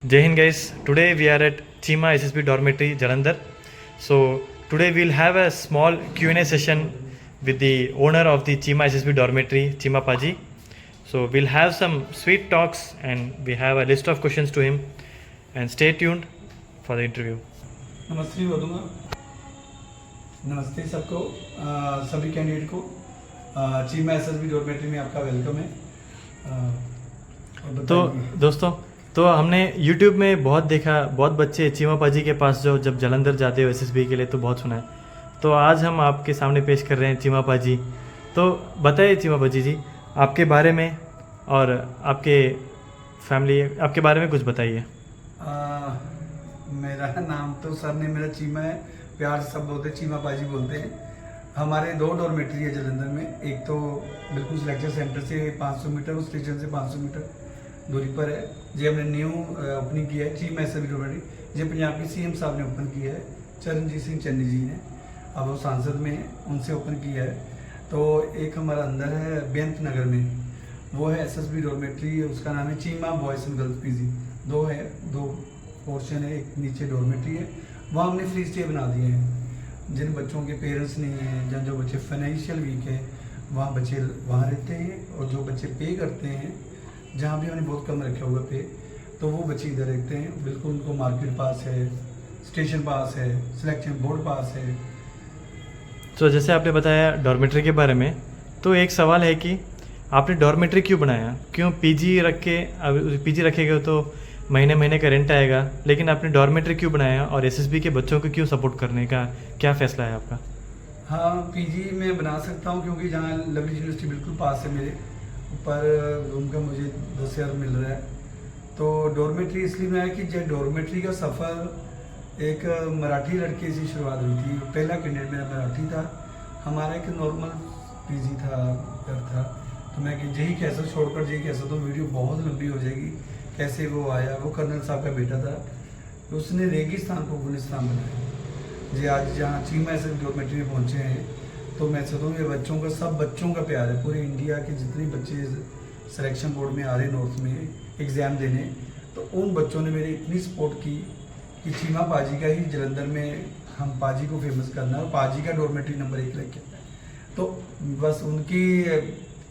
Jai Hind guys, today we are at Chima SSB Dormitory, Jalandhar. So today we'll have a small Q&A session with the owner of the Chima SSB Dormitory, Chima Paji. So we'll have some sweet talks and we have a list of questions to him. And stay tuned for the interview. नमस्ते बोलूँगा। नमस्ते सबको, सभी candidate को Cheema SSB dormitory में आपका welcome है। तो दोस्तों, तो हमने YouTube में बहुत देखा, बहुत बच्चे चीमा पाजी के पास जो जब जालंधर जाते हो एसएसबी के लिए तो बहुत सुना है। तो आज हम आपके सामने पेश कर रहे हैं चीमा पाजी। तो बताइए चीमा पाजी जी आपके बारे में और आपके फैमिली, आपके बारे में कुछ बताइए। मेरा नाम तो सर ने मेरा चीमा है, प्यार से सब बोलते हैं चीमा पाजी बोलते हैं। हमारे दो डॉर्मेटरी है जालंधर में, एक तो बिल्कुल लेक्चर सेंटर से 500 मीटर, उस स्टेशन से 500 मीटर दूरी पर है। ये हमने न्यू ओपनिंग किया है चीमा एसएसबी डॉर्मेटरी। ये पंजाब के सीएम साहब ने ओपन किया है, चरणजीत सिंह चन्नी जी ने, अब वो सांसद में हैं, उनसे ओपन किया है। तो एक हमारा अंदर है बेंत नगर में, वो है एसएसबी डॉर्मेटरी, उसका नाम है Cheema boys and girls PG. दो है, दो पोर्शन है, एक नीचे डॉर्मेटरी है, वहाँ हमने फ्री स्टे बना दिए हैं। जिन बच्चों के पेरेंट्स नहीं हैं, जन जो बच्चे फाइनेंशियल वीक है, वहाँ बच्चे वहाँ रहते हैं, और जो बच्चे पे करते हैं, जहाँ भी हमने बहुत कम रखा हुआ पे, तो वो बच्चे इधर रहते हैं। बिल्कुल उनको मार्केट पास है, स्टेशन पास है, सिलेक्शन बोर्ड पास है। तो जैसे आपने बताया डॉर्मेटरी के बारे में, तो एक सवाल है कि आपने डॉर्मेटरी क्यों बनाया? क्यों पीजी रख के, अब पीजी रखेगा तो महीने महीने का रेंट आएगा, लेकिन आपने डॉर्मेटरी क्यों बनाया और एसएसबी के बच्चों को क्यों सपोर्ट करने का क्या फ़ैसला है आपका? हाँ, पीजी मैं बना सकता हूँ क्योंकि जहाँ लवली यूनिवर्सिटी बिल्कुल पास है मेरे, ऊपर रूम का मुझे 10,000 मिल रहा है। तो डॉर्मेटरी इसलिए बनाया कि जब डॉर्मेटरी का सफ़र एक मराठी लड़के से शुरुआत हुई थी। पहला कैंडिडेट मेरा मराठी था, हमारा एक नॉर्मल पीजी था, घर था। तो मैं कि यही कैसा छोड़कर यही कैसा, तो वीडियो बहुत लंबी हो जाएगी। कैसे वो आया, वो कर्नल साहब का बेटा था, तो उसने रेगिस्तान को गुलिस्तान बनाया। जी आज जहाँ चीमा ऐसे डॉर्मेटरी में पहुँचे हैं, तो मैं सोचता हूँ ये बच्चों का, सब बच्चों का प्यार है। पूरे इंडिया के जितने बच्चे सिलेक्शन बोर्ड में आ रहे नॉर्थ में एग्ज़ाम देने, तो उन बच्चों ने मेरी इतनी सपोर्ट की कि चीमा पाजी का ही जालंधर में हम पाजी को फेमस करना है, और पाजी का डॉर्मेटरी नंबर 1 लेके आना है। तो बस उनकी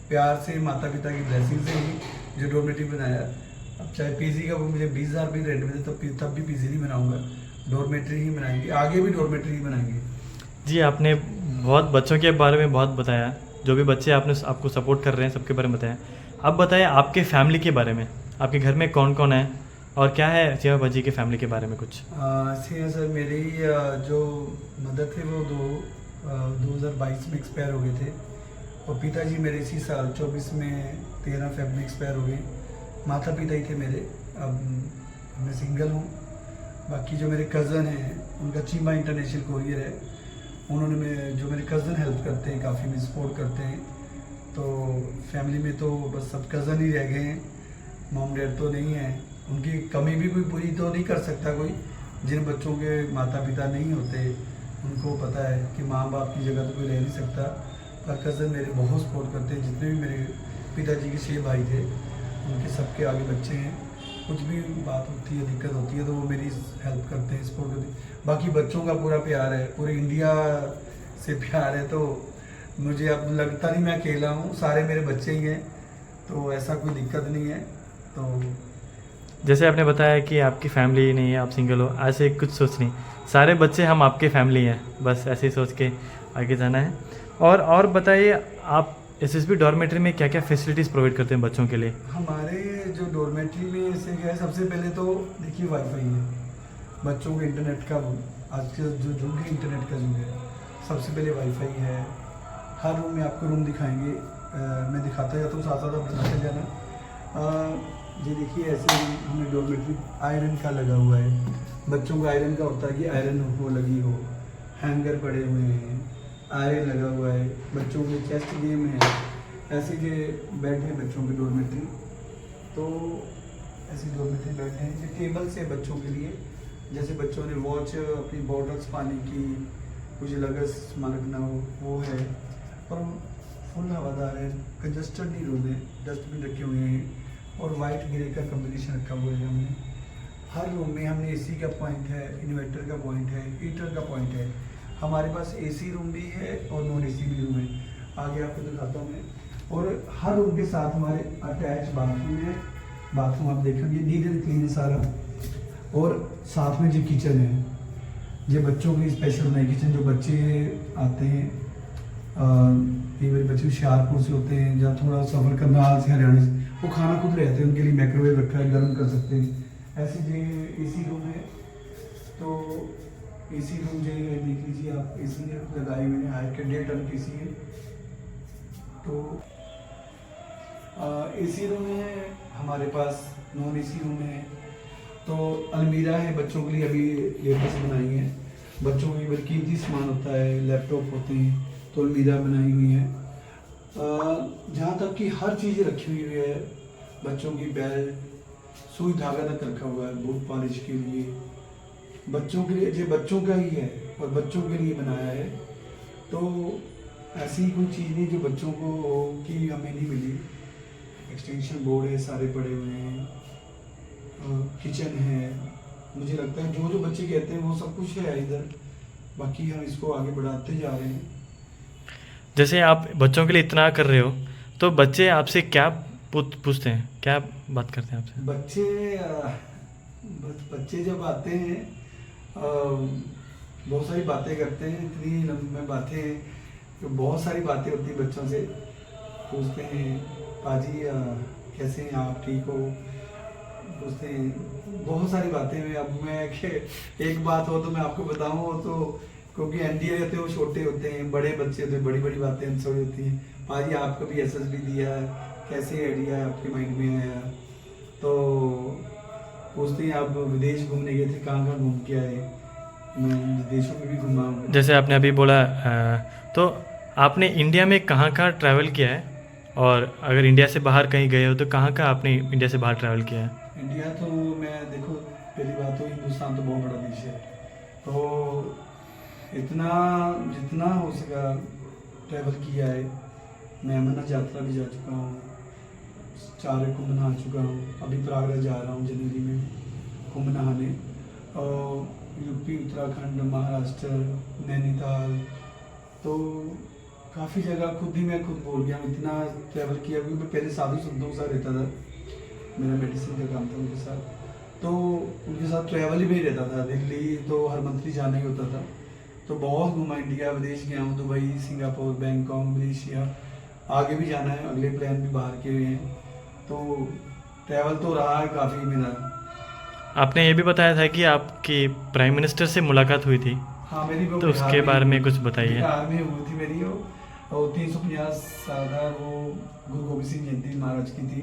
प्यार से, माता पिता की ब्लेसिंग से ही जो डॉर्मेटरी बनाया। अब चाहे पीजी का वो मुझे 20,000 भी रेंट मिले तब भी पीजी नहीं बनाऊंगा, डॉर्मेटरी ही बनाएंगे, आगे भी डॉर्मेटरी ही बनाएंगे। जी आपने बहुत बच्चों के बारे में बहुत बताया, जो भी बच्चे आपने आपको सपोर्ट कर रहे हैं सबके बारे में बताया। अब बताइए आपके फैमिली के बारे में, आपके घर में कौन कौन है और क्या है चीमा पाजी के फैमिली के बारे में कुछ? सर मेरी जो मदर थे वो 2022 में एक्सपायर हो गए थे, और पिताजी मेरे इसी साल 24 में 13 फेब में एक्सपायर हो गए। माता पिता ही थे मेरे। अब मैं सिंगल हूँ। बाकी जो मेरे कज़न हैं उनका चीमा इंटरनेशनल कोरियर है, उन्होंने जो मेरे कज़न हेल्प करते हैं, काफ़ी मुझे सपोर्ट करते हैं। तो फैमिली में तो बस सब कज़न ही रह गए हैं, मॉम डैड तो नहीं है। उनकी कमी भी कोई पूरी तो नहीं कर सकता कोई, जिन बच्चों के माता पिता नहीं होते उनको पता है कि माँ बाप की जगह तो कोई रह नहीं सकता। पर कज़न मेरे बहुत सपोर्ट करते हैं। जितने भी मेरे पिताजी के 6 भाई थे, उनके सबके आगे बच्चे हैं। कुछ भी बात होती है, दिक्कत होती है, तो वो मेरी हेल्प करते हैं, सपोर्ट करते हैं। बाकी बच्चों का पूरा प्यार है, पूरे इंडिया से प्यार है। तो मुझे अब लगता नहीं मैं अकेला हूँ, सारे मेरे बच्चे ही हैं, तो ऐसा कोई दिक्कत नहीं है। तो जैसे आपने बताया कि आपकी फैमिली नहीं है, आप सिंगल हो, ऐसे कुछ सोच नहीं, सारे बच्चे हम आपके फैमिली हैं, बस ऐसे ही सोच के आगे जाना है। और बताइए आप एसएसबी डॉर्मेटरी में क्या क्या फैसिलिटीज़ प्रोवाइड करते हैं बच्चों के लिए? हमारे जो डॉर्मेटरी में से क्या है, सबसे पहले तो देखिए वाईफाई है। बच्चों के इंटरनेट का, आज का जो युग है इंटरनेट का युग है, सबसे पहले वाईफाई है। हर रूम में आपको रूम दिखाएंगे, मैं दिखाता जाता हूँ, साथ साथ आप बताते जाना। ये देखिए ऐसे हमने डॉर्मेटरी आयरन का लगा हुआ है। बच्चों का आयरन का होता है कि आयरन हो लगी हो, हैंगर पड़े हुए हैं, आयरन लगा हुआ है। बच्चों के चेस्ट गेम है, ऐसे के बेड है बच्चों के डॉर्मेटरी। तो ऐसी डॉर्मेटरी बेड है, ये टेबल से बच्चों के लिए, जैसे बच्चों ने वॉच, अपनी बॉटल्स पानी की, कुछ लगस सामान रखना हो वो है। और फुल हवादार है, कंजस्टेड नहीं रूम है, डस्टबिन रखे हुए हैं, और वाइट ग्रे का कम्बिनेशन रखा हुआ है हमने। हर रूम में हमने एसी का पॉइंट है, इन्वर्टर का पॉइंट है, हीटर का पॉइंट है। हमारे पास एसी रूम भी है और नॉन एसी भी रूम है, आगे आपको दिखाता हूँ मैं। और हर रूम के साथ हमारे अटैच बाथरूम है। बाथरूम आप देखेंगे नीट एंड क्लीन है सारा। और साथ में जो किचन है, ये बच्चों के लिए स्पेशल बनाई किचन। जो बच्चे आते हैं, कई बार बच्चे हुशियारपुर से होते हैं या थोड़ा सफ़र करना हाल से हरियाणा से, वो खाना खुद ले आते हैं, उनके लिए माइक्रोवेव रखा है, गर्म कर सकते हैं। ऐसे जो एसी रूम है, तो एसी रूम जो है देख लीजिए आप, एसी लगाए हुए हैं, हाई के 1.5 टन की एसी है। तो एसी रूम है हमारे पास, नॉन एसी रूम है। तो अलमीरा है बच्चों के लिए, अभी लेटेस्ट बनाई है। बच्चों के लिए कीमती सामान होता है, लैपटॉप होते हैं, तो अलमीरा बनाई हुई है। जहाँ तक कि हर चीज़ रखी हुई है, बच्चों की बेल्ट, सुई धागा तक रखा हुआ है, बूट पॉलिश के लिए। बच्चों के लिए, ये बच्चों का ही है और बच्चों के लिए बनाया है। तो ऐसी कोई चीज़ नहीं जो बच्चों को की हमें नहीं मिली। एक्सटेंशन बोर्ड है, सारे पड़े हुए हैं, किचन है। मुझे लगता है जो जो बच्चे कहते हैं वो सब कुछ है इधर। बाकी हम इसको आगे बढ़ाते जा रहे हैं। जैसे आप बच्चों के लिए इतना कर रहे हो, तो बच्चे आपसे क्या पूछते हैं, क्या बात करते हैं आपसे? बच्चे जब आते हैं बहुत सारी बातें करते हैं, इतनी लंबी बातें, तो बहुत सारी बातें होती हैं बच्चों से। पूछते हैं पाजी कैसे हैं आप, ठीक हो? पूछते हैं बहुत सारी बातें में। अब मैं एक बात हो तो मैं आपको बताऊं, तो क्योंकि एनडीए रहते हैं, वो छोटे होते हैं, बड़े बच्चे होते हैं, बड़ी बड़ी बातें उनसे होती हैं। पाजी आपको भी एसएसबी दिया है, कैसे आइडिया आपके माइंड में आया? तो पूछते हैं आप विदेश घूमने गए थे, कहाँ कहाँ घूम के आए? मैं विदेशों में भी घुमा हूँ। जैसे आपने अभी बोला, तो आपने इंडिया में कहाँ कहाँ ट्रैवल किया है, और अगर इंडिया से बाहर कहीं गए हो तो कहाँ कहाँ आपने इंडिया से बाहर ट्रैवल किया है? इंडिया तो मैं देखो, पहली बात तो हिंदुस्तान तो बहुत बड़ा देश है, तो इतना जितना हो सका ट्रैवल किया है। मैं अमरनाथ यात्रा भी जा चुका हूँ, 4 कुंभ नहा चुका हूँ, अभी प्रयागराज जा रहा हूँ जनवरी में कुंभ नहाने। और यूपी, उत्तराखंड, महाराष्ट्र, नैनीताल, तो काफ़ी जगह मैं खुद बोल गया हूँ, इतना ट्रैवल किया। क्योंकि मैं पहले साधु संतों के साथ रहता था, मेरा मेडिसिन का काम था उनके साथ, तो उनके साथ ट्रैवल ही में ही रहता था। दिल्ली तो हर मंथली जाना ही होता था, तो बहुत घूमा इंडिया, विदेश गया हूँ, दुबई, सिंगापुर, बैंकॉक, मलेशिया, आगे भी जाना है, अगले प्लान भी बाहर के हुए हैं। तो ट्रैवल तो रहा है काफ़ी मेरा। आपने ये भी बताया था कि आपकी प्राइम मिनिस्टर से मुलाकात हुई थी, हाँ मेरी वो तो उसके बारे में कुछ बताइए। बिहार में हुई थी मेरी, और 350 साल वो गुरु गोबिंद सिंह जयंती महाराज की थी।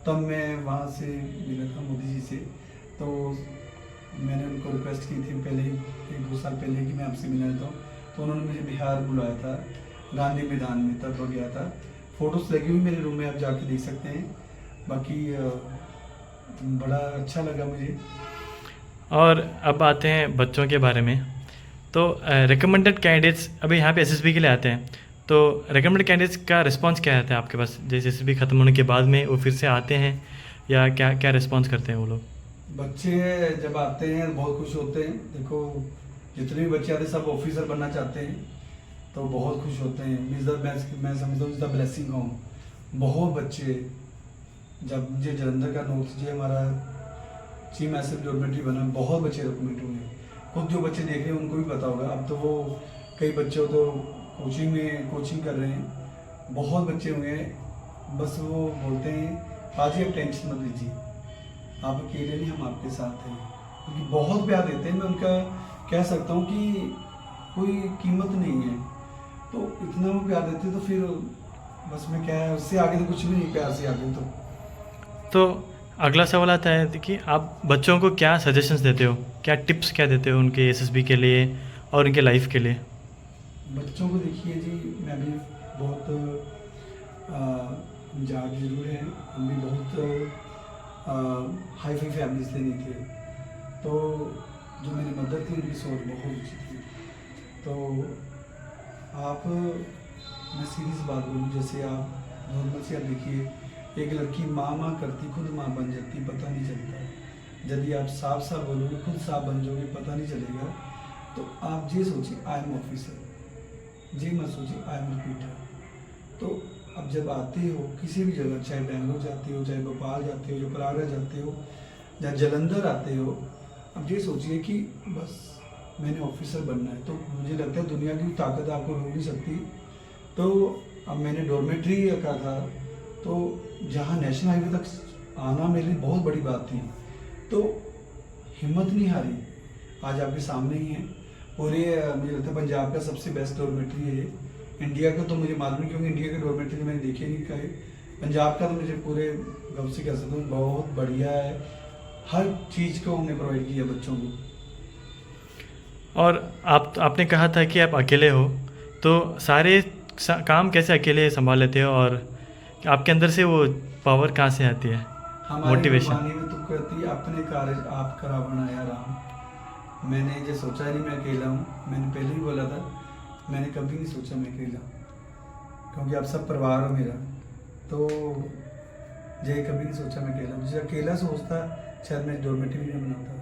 तब मैं वहाँ से मिला था मोदी जी से, तो मैंने उनको रिक्वेस्ट की थी पहले ही, 1-2 साल पहले, कि मैं आपसे मिलना चाहता हूँ। तो उन्होंने मुझे बिहार बुलाया था, गांधी मैदान में, तब हो गया था। फ़ोटोज़ लगी हुई मेरे रूम में, आप जाके देख सकते हैं। बाकी बड़ा अच्छा लगा मुझे। और अब आते हैं बच्चों के बारे में। तो रिकमेंडेड कैंडिडेट्स अभी यहाँ पे एसएसबी के लिए आते हैं, तो रिकमेंडेड कैंडिडेट्स का रिस्पांस क्या आता है आपके पास? जैसे एसएसबी ख़त्म होने के बाद में वो फिर से आते हैं, या क्या क्या रिस्पांस करते हैं वो लोग? बच्चे जब आते हैं बहुत खुश होते हैं। देखो जितने भी बच्चे आते हैं सब ऑफिसर बनना चाहते हैं, तो बहुत खुश होते हैं। मैं समझता हूँ द ब्लेसिंग होम। बहुत बच्चे, जब मुझे जलंधर का नॉर्थ जो हमारा चीफ एसएसबी डॉर्मेट्री बना, बहुत बच्चे रिकमेंड हुए हैं। खुद जो बच्चे देख रहे हैं उनको भी पता होगा। अब तो वो कई बच्चों तो कोचिंग कर रहे हैं, बहुत बच्चे हुए हैं। बस वो बोलते हैं आज ही आप टेंशन मत लीजिए, आप अकेले नहीं, हम आपके साथ हैं। क्योंकि बहुत प्यार देते हैं। मैं उनका कह सकता हूँ कि कोई कीमत नहीं है, तो इतना वो प्यार देते हैं। तो फिर बस मैं क्या है, उससे आगे तो कुछ भी नहीं, प्यार से आगे तो अगला सवाल आता है कि आप बच्चों को क्या सजेशंस देते हो, क्या टिप्स क्या देते हो उनके एसएसबी के लिए और उनके लाइफ के लिए? बच्चों को देखिए जी, मैं भी बहुत जाट जरूर है, हम भी बहुत हाई फाई फैमिली से नहीं थे। तो जो मेरी मदर थी उनकी सोच बहुत अच्छी थी। तो आप, मैं सीरियस बात बोलूँ, जैसे आप नॉर्मल से आप देखिए, एक लड़की माँ करती खुद माँ बन जाती, पता नहीं चलता। यदि आप साफ साफ बोलोगे, खुद साफ बन जाओगे, पता नहीं चलेगा। तो आप ये सोचिए आई एम ऑफिसर, ये मत सोचिए आई एम रिपीटर। तो अब जब आते हो किसी भी जगह, चाहे बेंगलोर जाते हो, चाहे भोपाल जाते हो, चाहे प्रयागराज जाते हो, या जलंधर आते हो, अब ये सोचिए कि बस मैंने ऑफिसर बनना है। तो मुझे लगता है दुनिया की ताकत आपको रोक नहीं सकती। तो अब मैंने डॉर्मेट्री का था, तो जहाँ नेशनल हाईवे तक आना मेरे लिए बहुत बड़ी बात थी। तो हिम्मत नहीं हारी, आज आपके सामने ही है। पूरे मुझे लगता है पंजाब का सबसे बेस्ट डॉर्मेट्री है। इंडिया का तो मुझे मालूम नहीं, क्योंकि इंडिया के डॉर्मेट्री मैंने देखे नहीं कहे। पंजाब का तो मुझे पूरे गम से कह सकता हूँ बहुत बढ़िया है। हर चीज़ को हमने प्रोवाइड किया बच्चों को। और आपने कहा था कि आप अकेले हो, तो सारे काम कैसे अकेले संभाल लेते हो, और आपके अंदर से वो पावर कहाँ से आती है, मोटिवेशन? हमारी में तो कहती है अपने कार्य आप करा बनाया राम। मैंने ये सोचा नहीं मैं अकेला हूँ। मैंने पहले ही बोला था, मैंने कभी नहीं सोचा मैं अकेला हूँ, क्योंकि आप सब परिवार हो मेरा। तो ये कभी नहीं सोचा मैं अकेला हूँ। जैसे अकेला सोचता शायद मैं डॉर्मेट्री भी नहीं बनाता।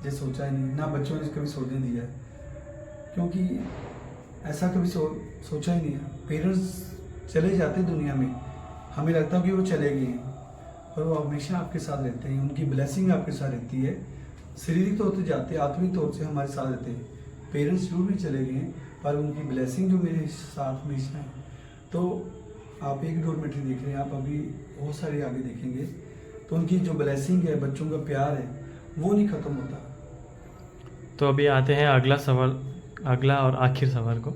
ये सोचा ही नहीं, ना बच्चों ने कभी सोचने दिया, क्योंकि ऐसा कभी सोचा ही नहीं है। पेरेंट्स चले जाते दुनिया में, हमें लगता है कि वो चले गए हैं, पर वो हमेशा आपके साथ रहते हैं। उनकी ब्लेसिंग आपके साथ रहती है। शारीरिक तौर से जाते, आत्मिक तौर से हमारे साथ रहते हैं। पेरेंट्स जरूर भी चले गए हैं, पर उनकी ब्लेसिंग जो मेरे साथ हमेशा है। तो आप एक डॉर्मेट्री देख रहे हैं, आप अभी बहुत सारे आगे देखेंगे, तो उनकी जो ब्लेसिंग है, बच्चों का प्यार है, वो नहीं ख़त्म होता। तो अभी आते हैं अगला सवाल, अगला और आखिर सवाल को।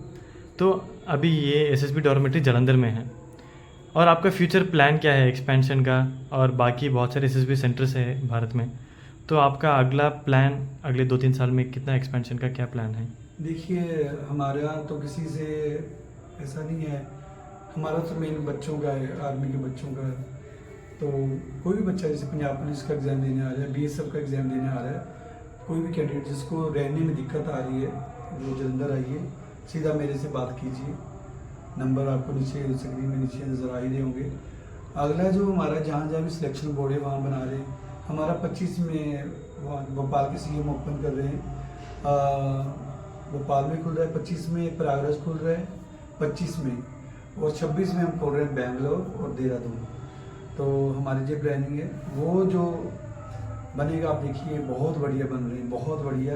तो अभी ये एसएसबी डॉर्मेट्री जलंधर में है, और आपका फ्यूचर प्लान क्या है एक्सपेंशन का? और बाकी बहुत सारे एसएसबी सेंटर्स है भारत में, तो आपका अगला प्लान अगले 2-3 साल में कितना एक्सपेंशन का क्या प्लान है? देखिए, हमारा तो किसी से ऐसा नहीं है। हमारा तो मेन बच्चों का है, आर्मी के बच्चों का है। तो कोई भी बच्चा जैसे पंजाब पुलिस का एग्ज़ाम देने आ रहा है, बीएसएफ का एग्ज़ाम देने आ रहा है, कोई भी कैंडिडेट जिसको रहने में दिक्कत आ रही है, वो जलंधर आइए, सीधा मेरे से बात कीजिए। नंबर आपको नीचे स्क्रीन में नीचे नज़र आ ही रहे होंगे। अगला जो हमारा जहाँ जहाँ भी सिलेक्शन बोर्ड है वहाँ बना रहे हैं। हमारा 25 में भोपाल के सीएम ओपन कर रहे हैं, भोपाल में खुल रहा है, 25 में प्रयागराज खुल रहा है, 25 में, और 26 में हम खोल रहे हैं बेंगलोर और देहरादून। तो हमारी जो प्लानिंग है वो जो बनेगा, आप देखिए बहुत बढ़िया बन रहे हैं, बहुत बढ़िया,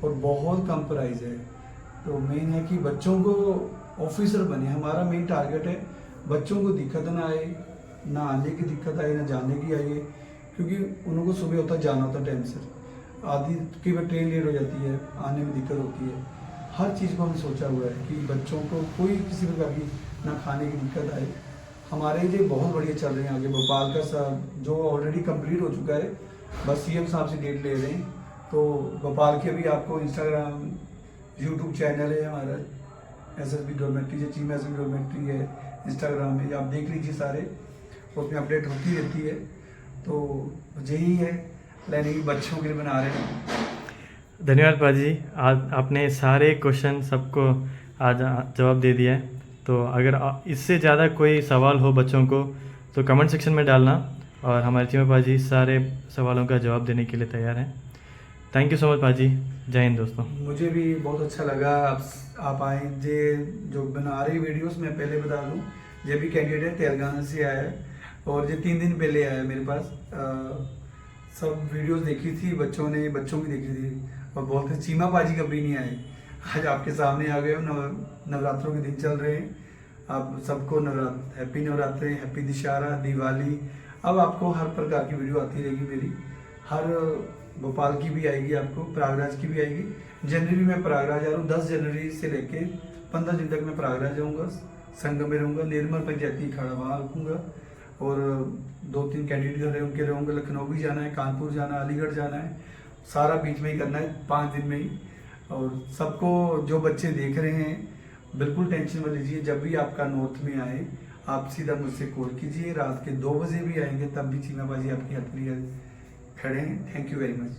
और बहुत कम प्राइस है। तो मेन है कि बच्चों को ऑफिसर बने, हमारा मेन टारगेट है। बच्चों को दिक्कत ना आए, ना आने की दिक्कत आए, ना जाने की आए, क्योंकि उनको सुबह होता जाना होता टाइम से, आधी कई बार ट्रेन लेट हो जाती है, आने में दिक्कत होती है। हर चीज़ को हमने सोचा हुआ है कि बच्चों को कोई किसी प्रकार की ना खाने की दिक्कत आए। हमारे लिए बहुत बढ़िया चल रहे हैं आगे। भोपाल का जो ऑलरेडी कंप्लीट हो चुका है, बस सीएम साहब से डेट ले रहे हैं। तो भोपाल के भी आपको इंस्टाग्राम, यूट्यूब चैनल है हमारा एसएसबी डॉर्मेट्री, जो चीमा एसएसबी डॉर्मेट्री है, इंस्टाग्राम में आप देख लीजिए, सारे उसमें अपडेट होती रहती है। तो यही है प्लानिंग, बच्चों के लिए बना रहे हैं। धन्यवाद पाजी, आज आपने सारे क्वेश्चन सबको आज जवाब दे दिया है। तो अगर इससे ज़्यादा कोई सवाल हो बच्चों को तो कमेंट सेक्शन में डालना, और हमारे चीमा पाजी सारे सवालों का जवाब देने के लिए तैयार हैं। थैंक यू सो मच पाजी। जय हिंद दोस्तों। मुझे भी बहुत अच्छा लगा आप आए। जे जो बना रही वीडियोस, मैं पहले बता दूं, ये भी कैंडिडेट तेलंगाना से आया है, और ये 3 दिन पहले आया मेरे पास। सब वीडियोस देखी थी बच्चों ने, बच्चों की देखी थी, और बोलते चीमा पाजी कभी नहीं आए। आज आपके सामने आ गए हो। नवरात्रों के दिन चल रहे हैं, आप सबको हैप्पी नवरात्रे, हैप्पी दशहरा, दिवाली। अब आपको हर प्रकार की वीडियो आती रहेगी मेरी। हर भोपाल की भी आएगी, आपको प्रयागराज की भी आएगी। जनवरी में प्रयागराज आ रहा हूँ, 10 जनवरी से लेके 15 दिन तक मैं प्रयागराज जाऊँगा, संगम में रहूँगा, निर्मल पंचायती अखाड़ा वहाँ रुकूँगा, और 2-3 कैंडिडेट घर है उनके रहूँगा। लखनऊ भी जाना है, कानपुर जाना है, अलीगढ़ जाना है, सारा बीच में ही करना है 5 दिन में ही। और सबको, जो बच्चे देख रहे हैं, बिल्कुल टेंशन मत लीजिए। जब भी आपका नॉर्थ में आए, आप सीधा मुझसे कॉल कीजिए। रात के 2 बजे भी आएंगे, तब भी चीमा पाजी आपकी हथेली खड़े हैं। Thank you very much.